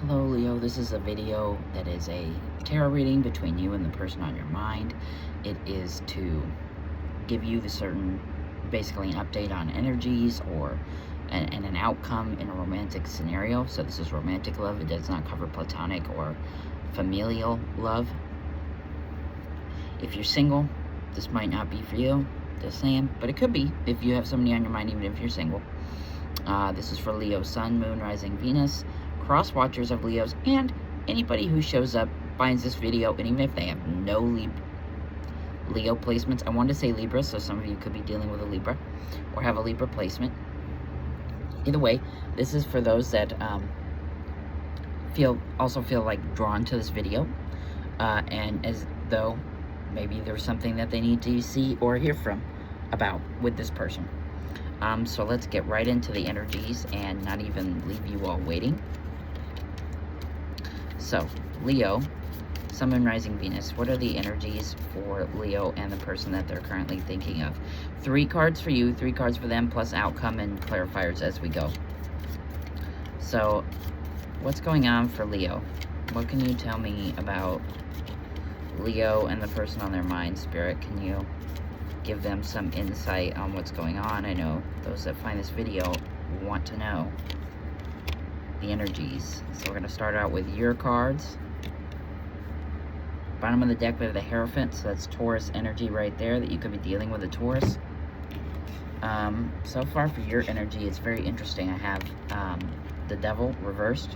Hello, Leo. This is a video that is a tarot reading between you and the person on your mind. It is to give you basically an update on energies or an outcome in a romantic scenario. So this is romantic love. It does not cover platonic or familial love. If you're single, this might not be for you, just saying, but it could be if you have somebody on your mind, even if you're single. This is for Leo, Sun, Moon, Rising, Venus, cross watchers of Leos, and anybody who shows up, finds this video, and even if they have no Leo placements, I wanted to say Libra, so some of you could be dealing with a Libra or have a Libra placement. Either way, this is for those that also feel like drawn to this video, and as though maybe there's something that they need to see or hear about with this person. So let's get right into the energies and not even leave you all waiting. So, Leo, Sun, Moon, Rising, Venus, what are the energies for Leo and the person that they're currently thinking of? 3 cards for you, 3 cards for them, plus outcome and clarifiers as we go. So, what's going on for Leo? What can you tell me about Leo and the person on their mind, Spirit? Can you give them some insight on what's going on? I know those that find this video want to know the energies. So we're going to start out with your cards. Bottom of the deck, we have the Hierophant, so that's Taurus energy right there, that you could be dealing with a Taurus. So far for your energy, it's very interesting. I have the Devil reversed,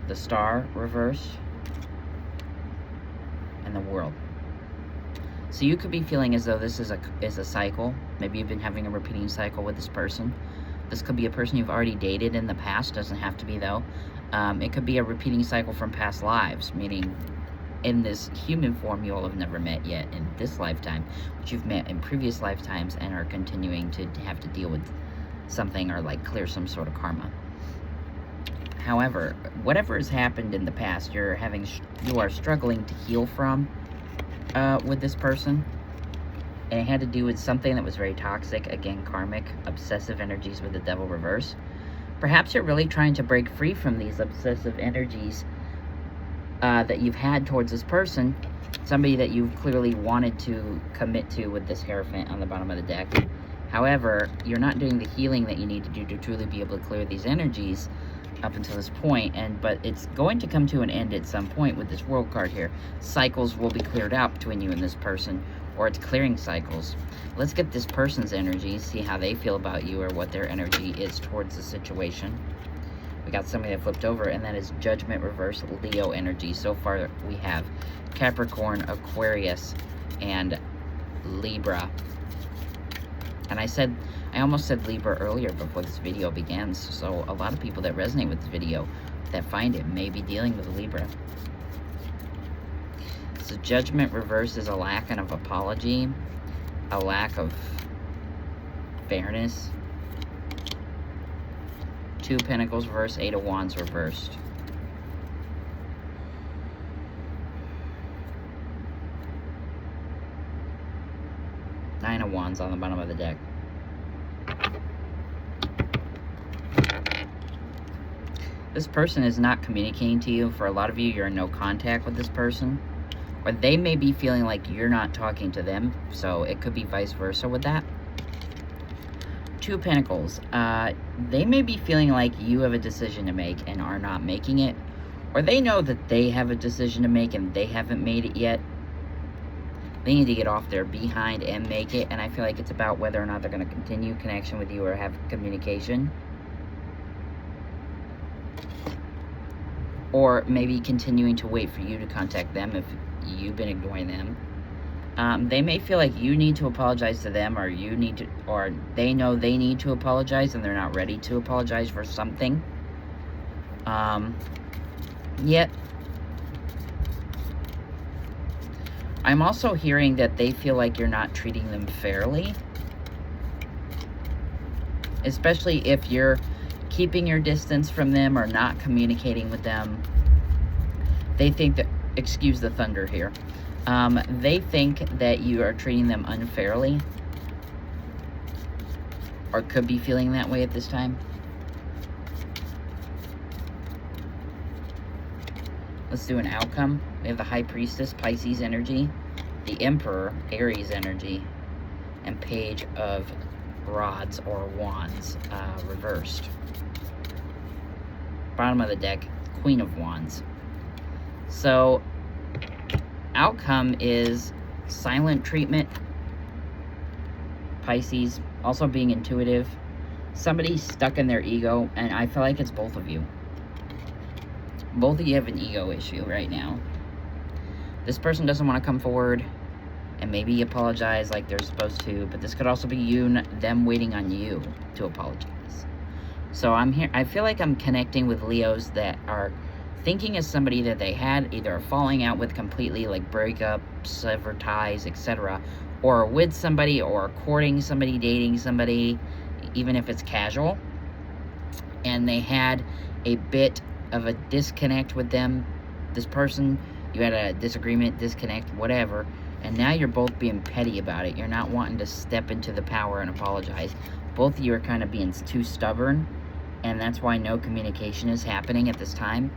the Star reversed, and the World. So you could be feeling as though this is a cycle. Maybe you've been having a repeating cycle with this person. This could be a person you've already dated in the past. Doesn't have to be, though. It could be a repeating cycle from past lives, meaning in this human form you all have never met yet in this lifetime, but you've met in previous lifetimes and are continuing to have to deal with something or like clear some sort of karma. However, whatever has happened in the past, you are struggling to heal from with this person, and it had to do with something that was very toxic. Again, karmic, obsessive energies with the Devil reverse. Perhaps you're really trying to break free from these obsessive energies that you've had towards this person, somebody that you've clearly wanted to commit to with this Hierophant on the bottom of the deck. However, you're not doing the healing that you need to do to truly be able to clear these energies up until this point, but it's going to come to an end at some point with this World card here. Cycles will be cleared out between you and this person, or it's clearing cycles. Let's get this person's energy, see how they feel about you or what their energy is towards the situation. We got somebody that flipped over, and that is Judgment reverse, Leo energy. So far we have Capricorn, Aquarius, and Libra. And I almost said Libra earlier before this video begins, so a lot of people that resonate with this video that find it may be dealing with Libra. So Judgment reverse is a lack of apology, a lack of fairness. 2 Pentacles reversed, 8 of Wands reversed. Nine of Wands on the bottom of the deck. This person is not communicating to you. For a lot of you, you're in no contact with this person. Or they may be feeling like you're not talking to them. So it could be vice versa with that. 2 Pentacles. They may be feeling like you have a decision to make and are not making it. Or they know that they have a decision to make and they haven't made it yet. They need to get off their behind and make it. And I feel like it's about whether or not they're going to continue connection with you or have communication. Or maybe continuing to wait for you to contact them if you've been ignoring them. They may feel like you need to apologize to them, or they know they need to apologize and they're not ready to apologize for something. Yet, I'm also hearing that they feel like you're not treating them fairly. Especially if you're keeping your distance from them or not communicating with them. They think that, excuse the thunder here, they think that you are treating them unfairly, or could be feeling that way at this time. Let's do an outcome. We have the High Priestess, Pisces energy, the Emperor, Aries energy, and Page of Rods or Wands, reversed. Bottom of the deck, Queen of Wands. So, outcome is silent treatment, Pisces, also being intuitive, somebody stuck in their ego, and I feel like it's both of you. Both of you have an ego issue right now. This person doesn't want to come forward and maybe apologize like they're supposed to, but this could also be them waiting on you to apologize. So I'm here, I feel like I'm connecting with Leos that are thinking of somebody that they had either a falling out with completely, like breakup, sever ties, etc., or with somebody, or courting somebody, dating somebody, even if it's casual, and they had a bit of a disconnect with them, this person, you had a disagreement, disconnect, whatever, and now you're both being petty about it. You're not wanting to step into the power and apologize. Both of you are kind of being too stubborn, and that's why no communication is happening at this time.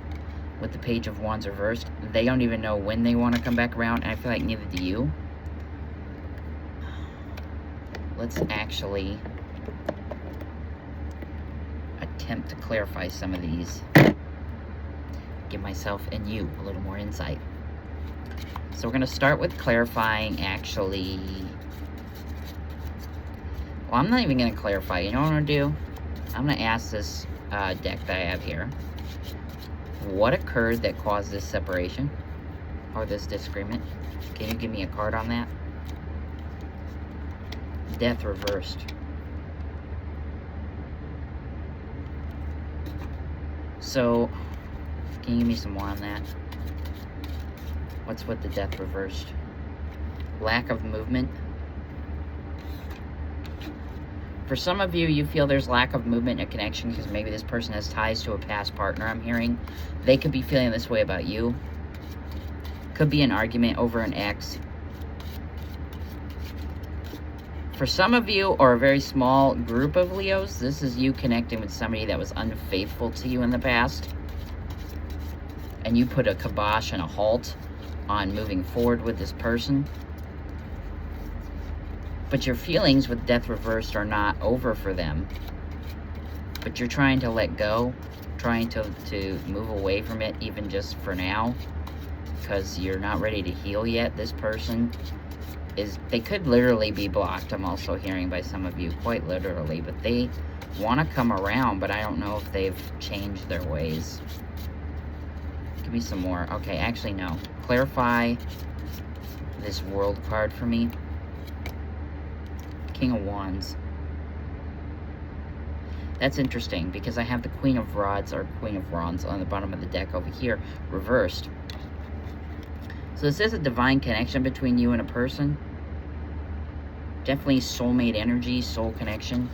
With the Page of Wands reversed, they don't even know when they want to come back around, and I feel like neither do you. Let's actually attempt to clarify some of these. Give myself and you a little more insight. So we're going to start with clarifying, actually. Well, I'm not even going to clarify. You know what I'm going to do? I'm going to ask this deck that I have here. What occurred that caused this separation? Or this disagreement? Can you give me a card on that? Death reversed. So, can you give me some more on that? What's with the death reversed? Lack of movement. For some of you, you feel there's lack of movement and connection because maybe this person has ties to a past partner, I'm hearing. They could be feeling this way about you. Could be an argument over an ex. For some of you, or a very small group of Leos, this is you connecting with somebody that was unfaithful to you in the past. And you put a kibosh and a halt on moving forward with this person. But your feelings with death reversed are not over for them. But you're trying to let go, trying to move away from it, even just for now, because you're not ready to heal yet. This person they could literally be blocked, I'm also hearing by some of you, quite literally, but they want to come around, but I don't know if they've changed their ways. Give me some more. Okay, actually, no. Clarify this World card for me. King of Wands. That's interesting, because I have the Queen of Rods, or Queen of Wands, on the bottom of the deck over here, reversed. So this is a divine connection between you and a person. Definitely soulmate energy, soul connection.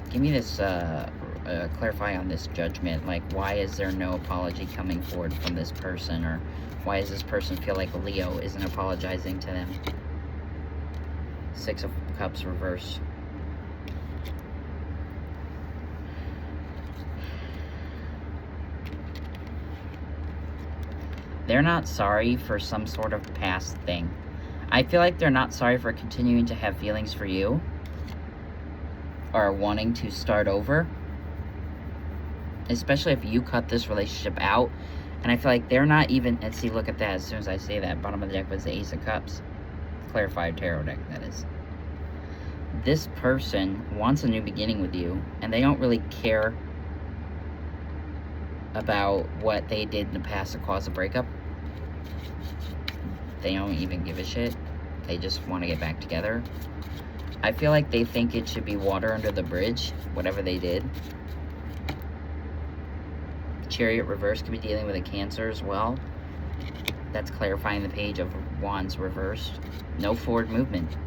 Give me this, clarify on this judgment. Like, why is there no apology coming forward from this person? Or why does this person feel like Leo isn't apologizing to them? Six of Cups reversed. They're not sorry for some sort of past thing. I feel like they're not sorry for continuing to have feelings for you or wanting to start over, especially if you cut this relationship out. And I feel like they're not even, and see, look at that, as soon as I say that, bottom of the deck was the Ace of Cups. Clarified tarot deck, that is. This person wants a new beginning with you, and they don't really care about what they did in the past to cause a breakup. They don't even give a shit. They just want to get back together. I feel like they think it should be water under the bridge, whatever they did. Chariot reverse could be dealing with a Cancer as well. That's clarifying the Page of Wands reversed. No forward movement.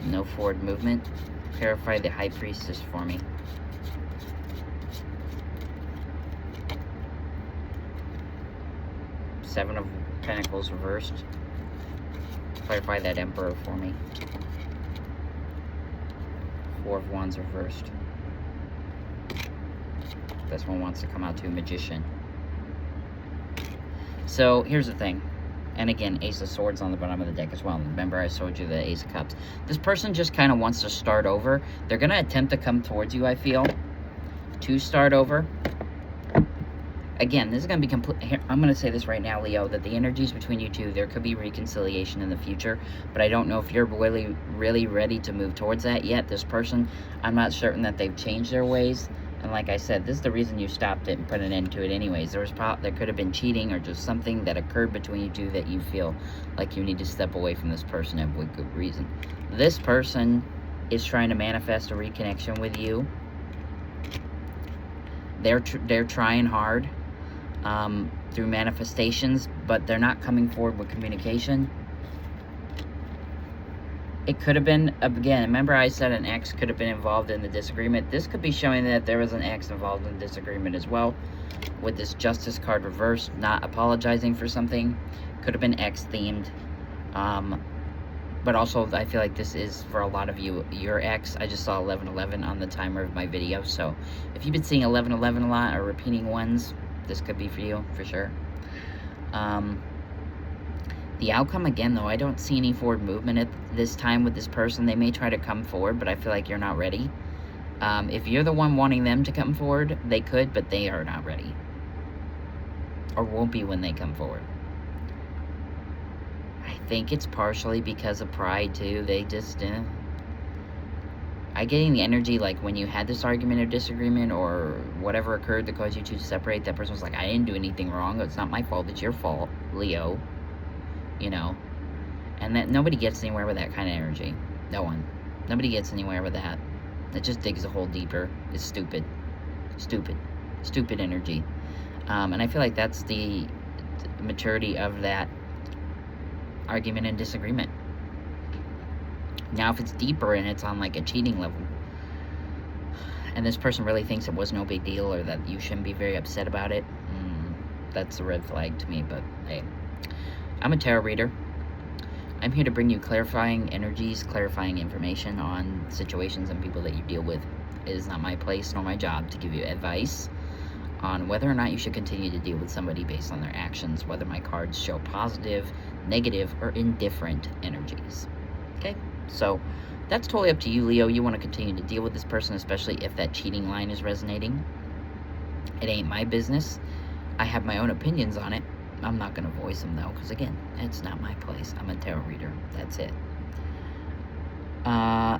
No forward movement. Clarify the High Priestess for me. Seven of Pentacles reversed. Clarify that Emperor for me. Four of Wands reversed. This one wants to come out to Magician. So, here's the thing. And again, Ace of Swords on the bottom of the deck as well. Remember, I showed you the Ace of Cups. This person just kind of wants to start over. They're going to attempt to come towards you, I feel, to start over. Again, this is going to be complete. I'm going to say this right now, Leo, that the energies between you two, there could be reconciliation in the future, but I don't know if you're really ready to move towards that yet. This person, I'm not certain that they've changed their ways. And like I said, this is the reason you stopped it and put an end to it anyways. There could have been cheating or just something that occurred between you two that you feel like you need to step away from this person and with good reason. This person is trying to manifest a reconnection with you. They're trying hard through manifestations, but they're not coming forward with communication. It could have been, again, remember I said an ex could have been involved in the disagreement. This could be showing that there was an ex involved in the disagreement as well. With this Justice card reversed, not apologizing for something. Could have been ex-themed. But also, I feel like this is, for a lot of you, your ex. I just saw 1111 on the timer of my video. So, if you've been seeing 1111 a lot, or repeating ones, this could be for you, for sure. The outcome, again, though, I don't see any forward movement at this time with this person. They may try to come forward, but I feel like you're not ready. If you're the one wanting them to come forward, they could, but they are not ready. Or won't be when they come forward. I think it's partially because of pride, too. They just, I getting the energy, like, when you had this argument or disagreement or whatever occurred that caused you two to separate, that person was like, I didn't do anything wrong. It's not my fault. It's your fault, Leo. You know, and that nobody gets anywhere with that kind of energy. No one. Nobody gets anywhere with that. It just digs a hole deeper. It's stupid. Stupid energy. And I feel like that's the maturity of that argument and disagreement. Now, if it's deeper and it's on like a cheating level, and this person really thinks it was no big deal or that you shouldn't be very upset about it, that's a red flag to me, but hey. I'm a tarot reader. I'm here to bring you clarifying energies, clarifying information on situations and people that you deal with. It is not my place nor my job to give you advice on whether or not you should continue to deal with somebody based on their actions, whether my cards show positive, negative, or indifferent energies. Okay? So, that's totally up to you, Leo. You want to continue to deal with this person, especially if that cheating line is resonating. It ain't my business. I have my own opinions on it. I'm not going to voice them, though, because, again, it's not my place. I'm a tarot reader. That's it. I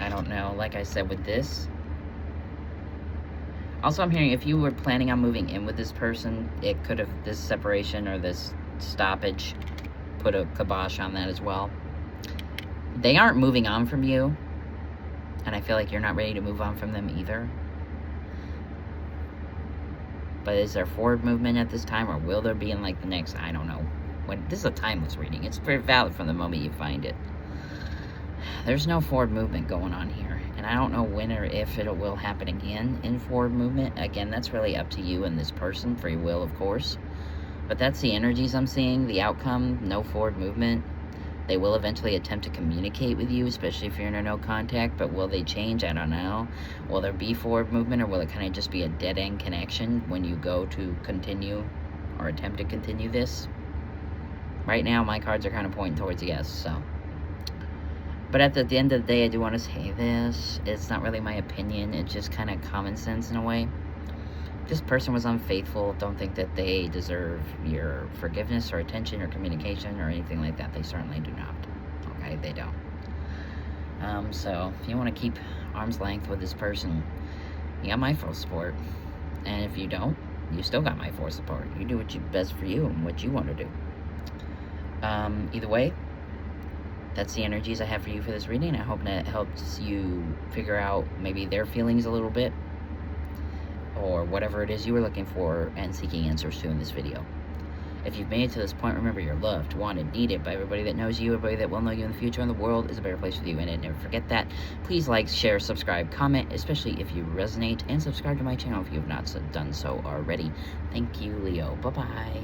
don't know. Like I said with this. Also, I'm hearing if you were planning on moving in with this person, it could have, this separation or this stoppage, put a kibosh on that as well. They aren't moving on from you, and I feel like you're not ready to move on from them either. But is there forward movement at this time, or will there be in, like, the next, I don't know. This is a timeless reading. It's very valid from the moment you find it. There's no forward movement going on here. And I don't know when or if it will happen again in forward movement. Again, that's really up to you and this person. Free will, of course. But that's the energies I'm seeing. The outcome, no forward movement. They will eventually attempt to communicate with you, especially if you're in a no contact, but will they change? I don't know. Will there be forward movement, or will it kind of just be a dead-end connection when you go to continue or attempt to continue this? Right now, my cards are kind of pointing towards yes, so. But at the end of the day, I do want to say this. It's not really my opinion. It's just kind of common sense in a way. If this person was unfaithful, don't think that they deserve your forgiveness or attention or communication or anything like that. They certainly do not. Okay, they don't. So, if you want to keep arm's length with this person, you got my full support. And if you don't, you still got my full support. You do what's best for you and what you want to do. Either way, that's the energies I have for you for this reading. I hope that helps you figure out maybe their feelings a little bit, or whatever it is you were looking for and seeking answers to in this video. If you've made it to this point, remember you're loved, wanted, needed by everybody that knows you, everybody that will know you in the future, and the world is a better place with you in it. Never forget that. Please like, share, subscribe, comment, especially if you resonate, and subscribe to my channel if you have not done so already. Thank you, Leo. Bye-bye.